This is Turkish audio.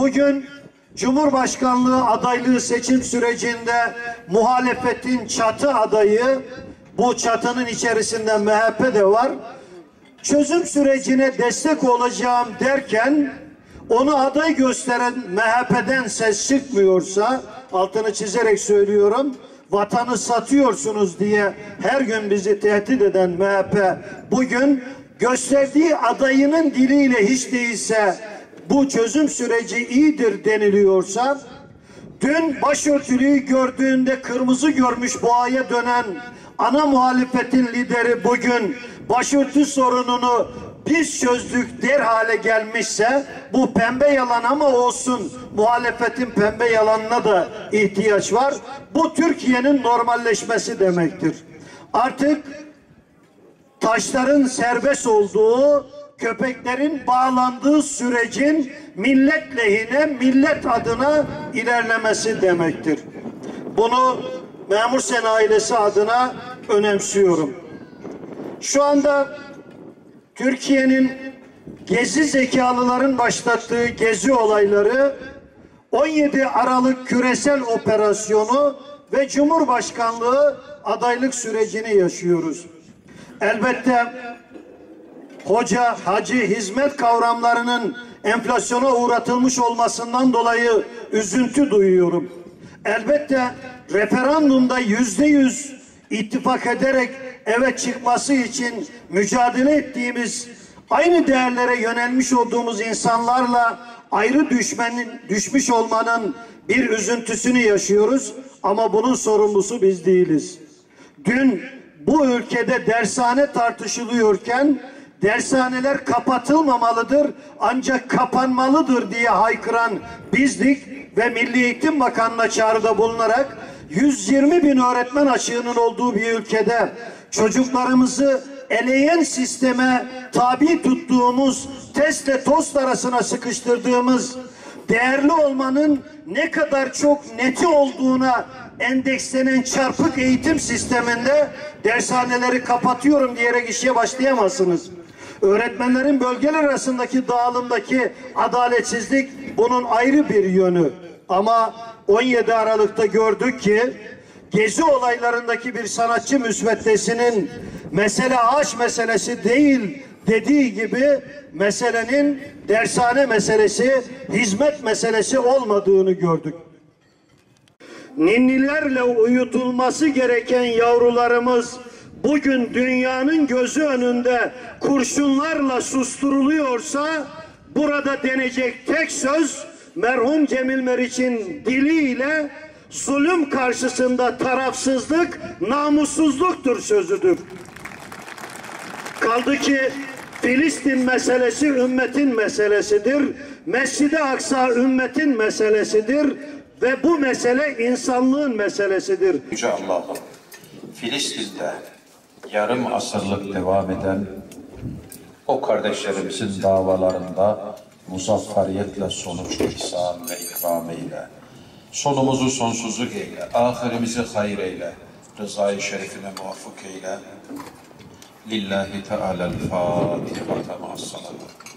Bugün Cumhurbaşkanlığı adaylığı seçim sürecinde muhalefetin çatı adayı, bu çatının içerisinde MHP de var, çözüm sürecine destek olacağım derken onu aday gösteren MHP'den ses çıkmıyorsa, altını çizerek söylüyorum, vatanı satıyorsunuz diye her gün bizi tehdit eden MHP bugün gösterdiği adayının diliyle hiç değilse bu çözüm süreci iyidir deniliyorsa, dün başörtülüyü gördüğünde kırmızı görmüş boğaya dönen ana muhalefetin lideri bugün başörtü sorununu biz çözdük der hale gelmişse, bu pembe yalan ama olsun, muhalefetin pembe yalanına da ihtiyaç var. Bu Türkiye'nin normalleşmesi demektir. Artık taşların serbest olduğu, köpeklerin bağlandığı sürecin millet lehine, millet adına ilerlemesi demektir. Bunu Memur Sen ailesi adına önemsiyorum. Şu anda Türkiye'nin gezi zekalıların başlattığı gezi olayları, 17 Aralık küresel operasyonu ve Cumhurbaşkanlığı adaylık sürecini yaşıyoruz. Elbette hoca, hacı, hizmet kavramlarının enflasyona uğratılmış olmasından dolayı üzüntü duyuyorum. Elbette referandumda %100 ittifak ederek evet çıkması için mücadele ettiğimiz, aynı değerlere yönelmiş olduğumuz insanlarla ayrı düşmüş olmanın bir üzüntüsünü yaşıyoruz ama bunun sorumlusu biz değiliz. Dün bu ülkede dershane tartışılıyorken dershaneler kapatılmamalıdır ancak kapanmalıdır diye haykıran bizdik ve Milli Eğitim Bakanı'na çağrıda bulunarak 120 bin öğretmen açığının olduğu bir ülkede çocuklarımızı eleyen sisteme tabi tuttuğumuz, testle tost arasına sıkıştırdığımız, değerli olmanın ne kadar çok neti olduğuna endekslenen çarpık eğitim sisteminde dershaneleri kapatıyorum diyerek işe başlayamazsınız. Öğretmenlerin bölgeler arasındaki dağılımdaki adaletsizlik bunun ayrı bir yönü. Ama 17 Aralık'ta gördük ki gezi olaylarındaki bir sanatçı müsveddesinin mesele ağaç meselesi değil dediği gibi meselenin dershane meselesi, hizmet meselesi olmadığını gördük. Ninnilerle uyutulması gereken yavrularımız bugün dünyanın gözü önünde kurşunlarla susturuluyorsa, burada denecek tek söz merhum Cemil Meriç'in diliyle zulüm karşısında tarafsızlık namussuzluktur sözüdür. Kaldı ki Filistin meselesi ümmetin meselesidir. Mescid-i Aksa ümmetin meselesidir ve bu mesele insanlığın meselesidir. Yüce Allah'ım, Filistin'de yarım asırlık devam eden o kardeşlerimizin davalarında muzafferiyetle sonuç ihsan ve ikram eyle. Sonumuzu sonsuzluk eyle, ahirimizi hayır eyle, rızayı şerifine muvaffak eyle. Lillahi Teala'l-Fatiha ma'as-salavat.